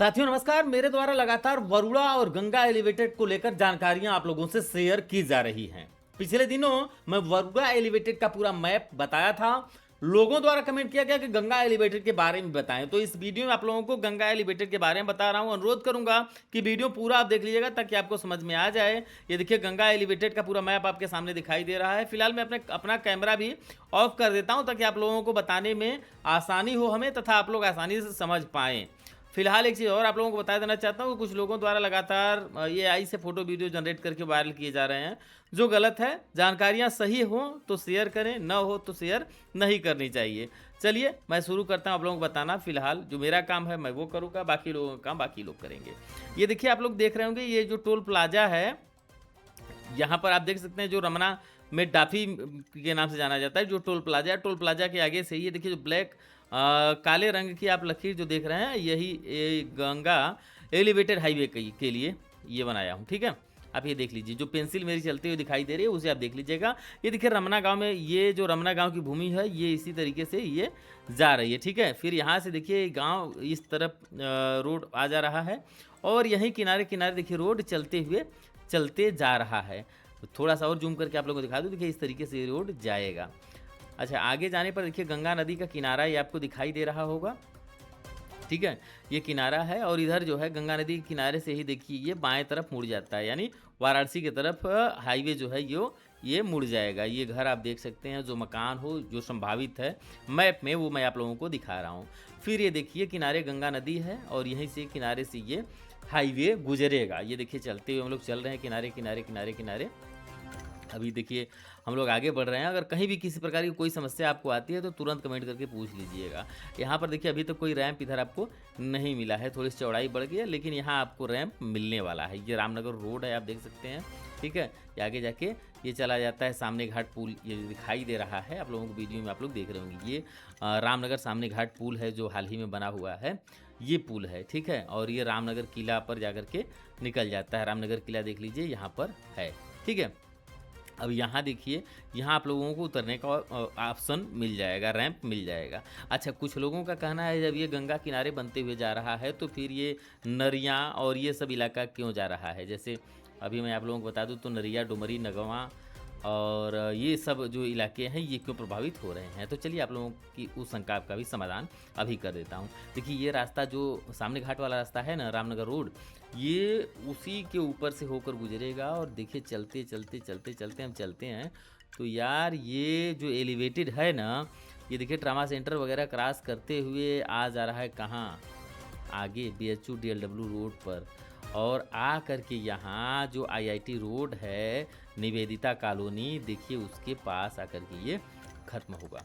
साथियों नमस्कार। मेरे द्वारा लगातार वरुणा और गंगा एलिवेटेड को लेकर जानकारियां आप लोगों से शेयर की जा रही हैं। पिछले दिनों मैं वरुणा एलिवेटेड का पूरा मैप बताया था। लोगों द्वारा कमेंट किया गया कि गंगा एलिवेटेड के बारे में बताएं, तो इस वीडियो में आप लोगों को गंगा एलिवेटेड के बारे में बता रहा हूं। अनुरोध करूंगा कि वीडियो पूरा आप देख लीजिएगा ताकि आपको समझ में आ जाए। ये देखिए गंगा एलिवेटेड का पूरा मैप आपके सामने दिखाई दे रहा है। फिलहाल मैं अपना कैमरा भी ऑफ कर देता हूं ताकि आप लोगों को बताने में आसानी हो हमें, तथा आप लोग आसानी से समझ पाएँ। फिलहाल एक चीज़ और आप लोगों को बता देना चाहता हूँ कि कुछ लोगों द्वारा लगातार एआई से फोटो वीडियो जनरेट करके वायरल किए जा रहे हैं, जो गलत है। जानकारियाँ सही हो तो शेयर करें, न हो तो शेयर नहीं करनी चाहिए। चलिए मैं शुरू करता हूँ आप लोगों को बताना। फिलहाल जो मेरा काम है मैं वो करूँगा, बाकी लोगों का काम बाकी लोग करेंगे। ये देखिए आप लोग देख रहे होंगे, ये जो टोल प्लाजा है, यहाँ पर आप देख सकते हैं जो रमना में डाफी के नाम से जाना जाता है, जो टोल प्लाजा है। टोल प्लाजा के आगे से ये देखिए जो ब्लैक काले रंग की आप लकीर जो देख रहे हैं, यही गंगा एलिवेटेड हाईवे के लिए ये बनाया हूँ। ठीक है, आप ये देख लीजिए, जो पेंसिल मेरी चलती हुई दिखाई दे रही है उसे आप देख लीजिएगा। ये देखिए रमना गांव में, ये जो रमना गांव की भूमि है ये इसी तरीके से ये जा रही है। ठीक है, फिर यहाँ से देखिए गांव इस तरफ रोड आ जा रहा है, और यहीं किनारे किनारे देखिए रोड चलते जा रहा है। थोड़ा सा और जूम करके आप लोगों को दिखा दूँ। देखिए इस तरीके से ये रोड जाएगा। अच्छा, आगे जाने पर देखिए गंगा नदी का किनारा ये आपको दिखाई दे रहा होगा। ठीक है, ये किनारा है, और इधर जो है गंगा नदी के किनारे से ही देखिए ये बाएं तरफ मुड़ जाता है, यानी वाराणसी की तरफ हाईवे जो है ये मुड़ जाएगा। ये घर आप देख सकते हैं, जो मकान हो जो संभावित है मैप में, वो मैं आप लोगों को दिखा रहा हूँ। फिर ये देखिए किनारे गंगा नदी है, और यहीं से किनारे से ये हाईवे गुजरेगा। ये देखिए चलते हुए हम लोग चल रहे हैं किनारे किनारे किनारे किनारे। अभी देखिए हम लोग आगे बढ़ रहे हैं। अगर कहीं भी किसी प्रकार की कोई समस्या आपको आती है तो तुरंत कमेंट करके पूछ लीजिएगा। यहाँ पर देखिए अभी तक कोई रैंप इधर आपको नहीं मिला है, थोड़ी सी चौड़ाई बढ़ गई है, लेकिन यहाँ आपको रैंप मिलने वाला है। ये रामनगर रोड है, आप देख सकते हैं। ठीक है, ये आगे जाके ये चला जाता है सामने घाट पुल, ये दिखाई दे रहा है आप लोगों को वीडियो में, आप लोग देख रहे होंगे। ये रामनगर सामने घाट पुल है, जो हाल ही में बना हुआ है, ये पुल है। ठीक है, और ये रामनगर किला पर जाकर के निकल जाता है। रामनगर किला देख लीजिए यहाँ पर है। ठीक है, अब यहाँ देखिए, यहाँ आप लोगों को उतरने का ऑप्शन मिल जाएगा, रैंप मिल जाएगा। अच्छा, कुछ लोगों का कहना है जब ये गंगा किनारे बनते हुए जा रहा है तो फिर ये नरिया और ये सब इलाका क्यों जा रहा है। जैसे अभी मैं आप लोगों को बता दूं तो नरिया, डुमरी, नगवा और ये सब जो इलाके हैं ये क्यों प्रभावित हो रहे हैं। तो चलिए आप लोगों की उस शंका का भी समाधान अभी कर देता हूँ। देखिए ये रास्ता जो सामने घाट वाला रास्ता है ना, रामनगर रोड, ये उसी के ऊपर से होकर गुजरेगा। और देखिए चलते चलते चलते चलते हम चलते हैं तो यार ये जो एलिवेटेड है ना, ये देखिए ट्रामा सेंटर वगैरह क्रॉस करते हुए आ जा रहा है कहाँ, आगे BHU DLW रोड पर, और आ करके यहाँ जो IIT रोड है, निवेदिता कॉलोनी, देखिए उसके पास आकर के ये खत्म होगा।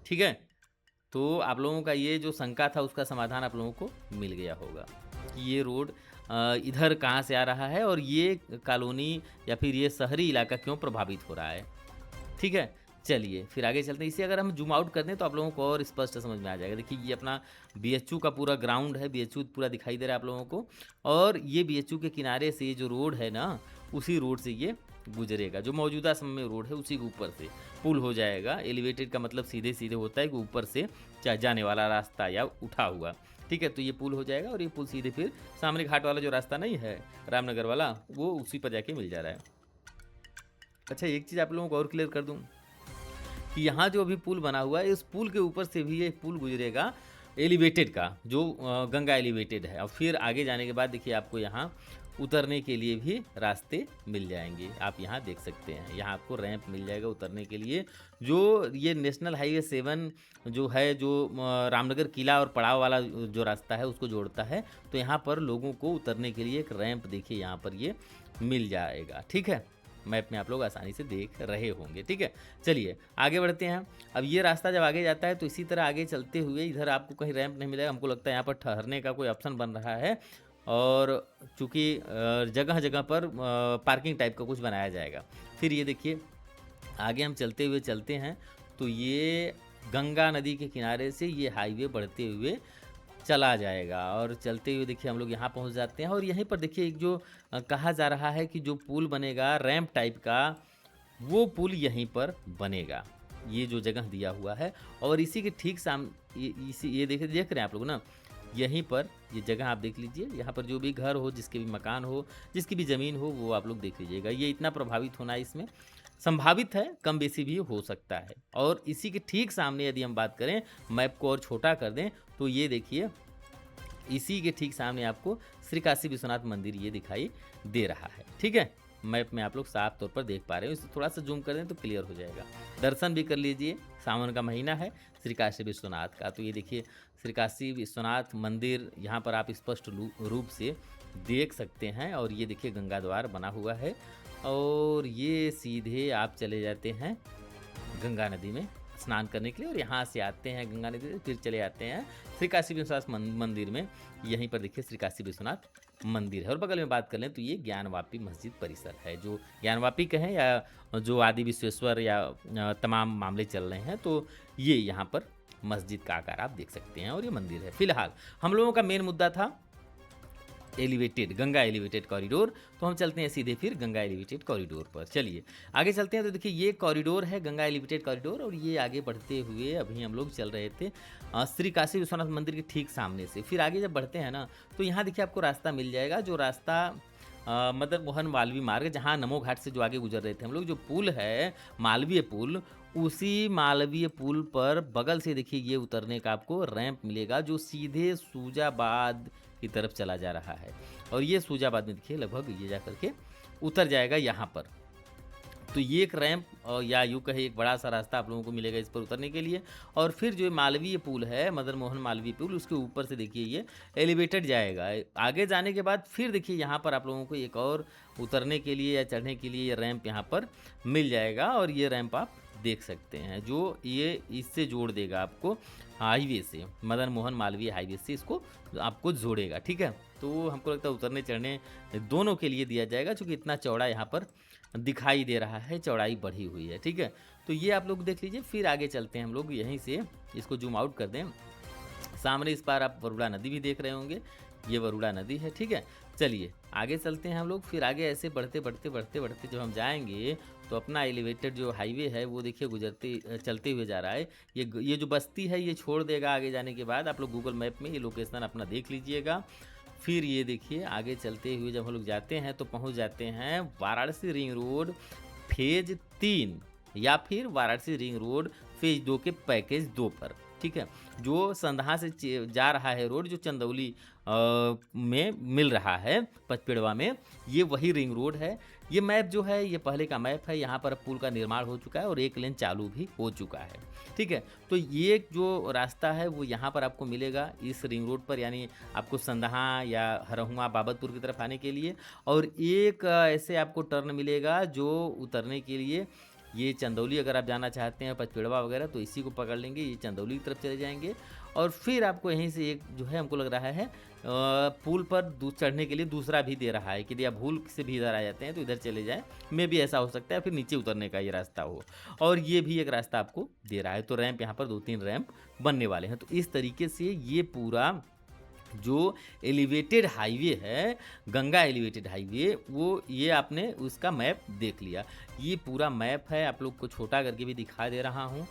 ठीक है, तो आप लोगों का ये जो शंका था उसका समाधान आप लोगों को मिल गया होगा कि ये रोड इधर कहाँ से आ रहा है और ये कॉलोनी या फिर ये शहरी इलाका क्यों प्रभावित हो रहा है। ठीक है, चलिए फिर आगे चलते हैं। इसे अगर हम जूम आउट कर दें तो आप लोगों को और स्पष्ट समझ में आ जाएगा। देखिए ये अपना BHU का पूरा ग्राउंड है, BHU पूरा दिखाई दे रहा है आप लोगों को, और ये BHU के किनारे से ये जो रोड है ना, उसी रोड से ये गुजरेगा। जो मौजूदा समय में रोड है उसी के ऊपर से पुल हो जाएगा। एलिवेटेड का मतलब सीधे सीधे होता है कि ऊपर से जाने वाला रास्ता या उठा हुआ। ठीक है, तो ये पुल हो जाएगा, और ये पुल सीधे फिर सामने घाट वाला जो रास्ता नहीं है रामनगर वाला, वो उसी पर जाके मिल जा रहा है। अच्छा, एक चीज़ आप लोगों को और क्लियर कर दूँ कि यहाँ जो अभी पुल बना हुआ है, इस पुल के ऊपर से भी ये पुल गुजरेगा एलिवेटेड का, जो गंगा एलिवेटेड है। और फिर आगे जाने के बाद देखिए आपको यहाँ उतरने के लिए भी रास्ते मिल जाएंगे। आप यहाँ देख सकते हैं, यहाँ आपको रैंप मिल जाएगा उतरने के लिए। जो ये नेशनल हाईवे 7 जो है, जो रामनगर किला और पड़ाव वाला जो रास्ता है उसको जोड़ता है, तो यहाँ पर लोगों को उतरने के लिए एक रैंप देखिए यहाँ पर ये मिल जाएगा। ठीक है, मैप में आप लोग आसानी से देख रहे होंगे। ठीक है, चलिए आगे बढ़ते हैं। अब ये रास्ता जब आगे जाता है तो इसी तरह आगे चलते हुए इधर आपको कहीं रैंप नहीं मिलेगा। हमको लगता है यहाँ पर ठहरने का कोई ऑप्शन बन रहा है, और चूँकि जगह जगह पर पार्किंग टाइप का कुछ बनाया जाएगा। फिर ये देखिए आगे हम चलते हुए चलते हैं तो ये गंगा नदी के किनारे से ये हाईवे बढ़ते हुए चला जाएगा, और चलते हुए देखिए हम लोग यहाँ पहुँच जाते हैं। और यहीं पर देखिए एक जो कहा जा रहा है कि जो पुल बनेगा रैंप टाइप का, वो पुल यहीं पर बनेगा। ये जो जगह दिया हुआ है, और इसी के ठीक सामने ये देख रहे हैं आप लोग ना, यहीं पर ये जगह आप देख लीजिए, यहाँ पर जो भी घर हो, जिसके भी मकान हो, जिसकी भी ज़मीन हो, वो आप लोग देख लीजिएगा। ये इतना प्रभावित होना इसमें संभावित है, कम बेसी भी हो सकता है। और इसी के ठीक सामने यदि हम बात करें, मैप को और छोटा कर दें, तो ये देखिए इसी के ठीक सामने आपको श्री काशी विश्वनाथ मंदिर ये दिखाई दे रहा है। ठीक है, मैप में आप लोग साफ तौर पर देख पा रहे हो। इसे थोड़ा सा जूम कर दें तो क्लियर हो जाएगा। दर्शन भी कर लीजिए, सावन का महीना है श्री काशी विश्वनाथ का। तो ये देखिए श्री काशी विश्वनाथ मंदिर यहाँ पर आप स्पष्ट रूप से देख सकते हैं। और ये देखिए गंगा द्वार बना हुआ है और ये सीधे आप चले जाते हैं गंगा नदी में स्नान करने के लिए, और यहाँ से आते हैं गंगा नदी से, फिर चले जाते हैं श्री काशी विश्वनाथ मंदिर में। यहीं पर देखिए श्री काशी विश्वनाथ मंदिर है। और बगल में बात कर लें तो ये ज्ञानवापी मस्जिद परिसर है, जो ज्ञानवापी कहें या जो आदि विश्वेश्वर या तमाम मामले चल रहे हैं, तो ये यहाँ पर मस्जिद का आकार आप देख सकते हैं और ये मंदिर है। फिलहाल हम लोगों का मेन मुद्दा था एलिवेटेड, गंगा एलिवेटेड कॉरिडोर। तो हम चलते हैं सीधे फिर गंगा एलिवेटेड कॉरिडोर पर। चलिए आगे चलते हैं। तो देखिए ये कॉरिडोर है गंगा एलिवेटेड कॉरिडोर, और ये आगे बढ़ते हुए अभी हम लोग चल रहे थे श्री काशी विश्वनाथ मंदिर के ठीक सामने से। फिर आगे जब बढ़ते हैं ना, तो यहाँ देखिए आपको रास्ता मिल जाएगा, जो रास्ता मदन मोहन मालवीय मार्ग, जहाँ नमो घाट से जो आगे गुजर रहे थे हम लोग, जो पुल है मालवीय पुल, उसी मालवीय पुल पर बगल से देखिए ये उतरने का आपको रैंप मिलेगा, जो सीधे सूजाबाद की तरफ चला जा रहा है। और ये सूजाबाद में देखिए लगभग ये जा करके उतर जाएगा यहाँ पर। तो ये एक रैंप या यूँ कहे एक बड़ा सा रास्ता आप लोगों को मिलेगा इस पर उतरने के लिए। और फिर जो मालवीय पुल है, मदन मोहन मालवीय पुल, उसके ऊपर से देखिए ये एलिवेटेड जाएगा। आगे जाने के बाद फिर देखिए यहाँ पर आप लोगों को एक और उतरने के लिए या चढ़ने के लिए ये रैंप यहाँ पर मिल जाएगा। और ये रैंप आप देख सकते हैं, जो ये इससे जोड़ देगा आपको हाईवे से, मदन मोहन मालवीय हाईवे से इसको आपको जोड़ेगा। ठीक है, तो हमको लगता है उतरने चढ़ने दोनों के लिए दिया जाएगा, क्योंकि इतना चौड़ा यहाँ पर दिखाई दे रहा है, चौड़ाई बढ़ी हुई है। ठीक है, तो ये आप लोग देख लीजिए। फिर आगे चलते हैं हम लोग, यहीं से इसको जूम आउट कर दें। सामने इस पार आप वरुणा नदी भी देख रहे होंगे, ये वरुणा नदी है। ठीक है, चलिए आगे चलते हैं हम लोग। फिर आगे ऐसे बढ़ते बढ़ते बढ़ते बढ़ते जब हम जाएंगे, तो अपना एलिवेटेड जो हाईवे है वो देखिए गुजरते चलते हुए जा रहा है। ये जो बस्ती है ये छोड़ देगा आगे जाने के बाद। आप लोग गूगल मैप में ये लोकेशन अपना देख लीजिएगा। फिर ये देखिए आगे चलते हुए जब हम लोग जाते हैं तो पहुंच जाते हैं वाराणसी रिंग रोड फेज 3 या फिर वाराणसी रिंग रोड फेज 2 के पैकेज 2 पर। ठीक है, जो संधा से जा रहा है रोड, जो चंदौली में मिल रहा है पचपेड़वा में, ये वही रिंग रोड है। ये मैप जो है ये पहले का मैप है। यहाँ पर पुल का निर्माण हो चुका है और एक लेन चालू भी हो चुका है। ठीक है, तो ये जो रास्ता है वो यहाँ पर आपको मिलेगा इस रिंग रोड पर, यानी आपको संदहा या हरहुआ बाबतपुर की तरफ आने के लिए। और एक ऐसे आपको टर्न मिलेगा जो उतरने के लिए, ये चंदौली अगर आप जाना चाहते हैं पचपेड़वा वगैरह, तो इसी को पकड़ लेंगे, ये चंदौली की तरफ चले जाएंगे। और फिर आपको यहीं से एक जो है हमको लग रहा है पुल पर चढ़ने के लिए दूसरा भी दे रहा है कि यदि आप भूल से भी इधर आ जाते हैं तो इधर चले जाएं, में भी ऐसा हो सकता है, फिर नीचे उतरने का ये रास्ता हो। और ये भी एक रास्ता आपको दे रहा है। तो रैंप यहाँ पर 2-3 रैंप बनने वाले हैं। तो इस तरीके से ये पूरा जो एलिवेटेड हाईवे है, गंगा एलिवेटेड हाईवे, वो ये आपने उसका मैप देख लिया। ये पूरा मैप है, आप लोग को छोटा करके भी दिखा दे रहा हूँ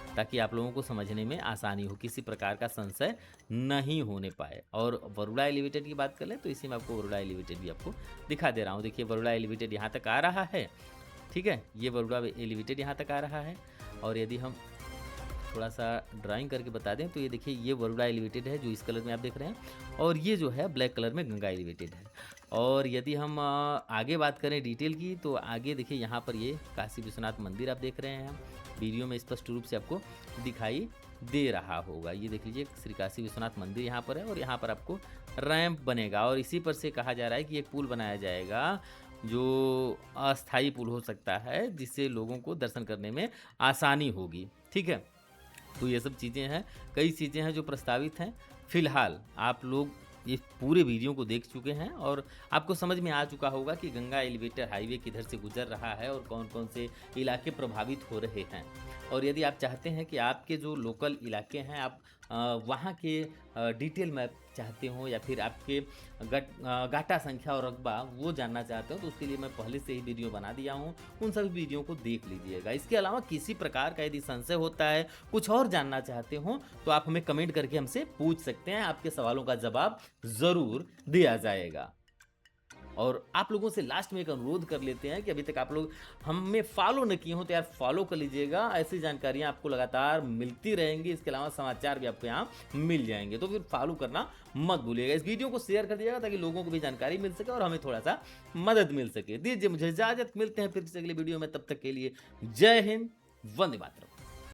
ताकि आप लोगों को समझने में आसानी हो, किसी प्रकार का संशय नहीं होने पाए। और वरुणा एलिवेटेड की बात कर लें तो इसी में आपको वरुणा एलिवेटेड भी आपको दिखा दे रहा हूँ। देखिए वरुणा एलिवेटेड यहाँ तक आ रहा है। ठीक है, ये वरुणा एलिवेटेड यहाँ तक आ रहा है। और यदि हम थोड़ा सा ड्राइंग करके बता दें तो ये देखिए ये वरुणा एलिवेटेड है जो इस कलर में आप देख रहे हैं, और ये जो है ब्लैक कलर में गंगा एलिवेटेड है। और यदि हम आगे बात करें डिटेल की, तो आगे देखिए यहाँ पर ये काशी विश्वनाथ मंदिर आप देख रहे हैं, वीडियो में स्पष्ट रूप से आपको दिखाई दे रहा होगा। ये देख लीजिए श्री काशी विश्वनाथ मंदिर यहाँ पर है, और यहाँ पर आपको रैंप बनेगा। और इसी पर से कहा जा रहा है कि एक पुल बनाया जाएगा जो अस्थाई पुल हो सकता है, जिससे लोगों को दर्शन करने में आसानी होगी। ठीक है, तो ये सब चीज़ें हैं, कई चीज़ें हैं जो प्रस्तावित हैं। फिलहाल आप लोग ये पूरे वीडियो को देख चुके हैं और आपको समझ में आ चुका होगा कि गंगा एलिवेटेड हाईवे किधर से गुजर रहा है और कौन कौन से इलाके प्रभावित हो रहे हैं। और यदि आप चाहते हैं कि आपके जो लोकल इलाके हैं आप वहाँ के डिटेल मैप चाहते हो या फिर आपके गाटा संख्या और रकबा वो जानना चाहते हो तो उसके लिए मैं पहले से ही वीडियो बना दिया हूँ, उन सभी वीडियो को देख लीजिएगा। इसके अलावा किसी प्रकार का यदि संशय होता है, कुछ और जानना चाहते हो तो आप हमें कमेंट करके हमसे पूछ सकते हैं, आपके सवालों का जवाब ज़रूर दिया जाएगा। और आप लोगों से लास्ट में एक अनुरोध कर लेते हैं कि अभी तक आप लोग हमें फॉलो न किए हो तो यार फॉलो कर लीजिएगा, ऐसी जानकारियां आपको लगातार मिलती रहेंगी। इसके अलावा समाचार भी आपको यहाँ मिल जाएंगे, तो फिर फॉलो करना मत भूलिएगा। इस वीडियो को शेयर कर दीजिएगा ताकि लोगों को भी जानकारी मिल सके और हमें थोड़ा सा मदद मिल सके। दीजिए मुझे इजाजत, मिलते हैं फिर किसी अगले वीडियो में, तब तक के लिए जय हिंद, वंदे मातरम।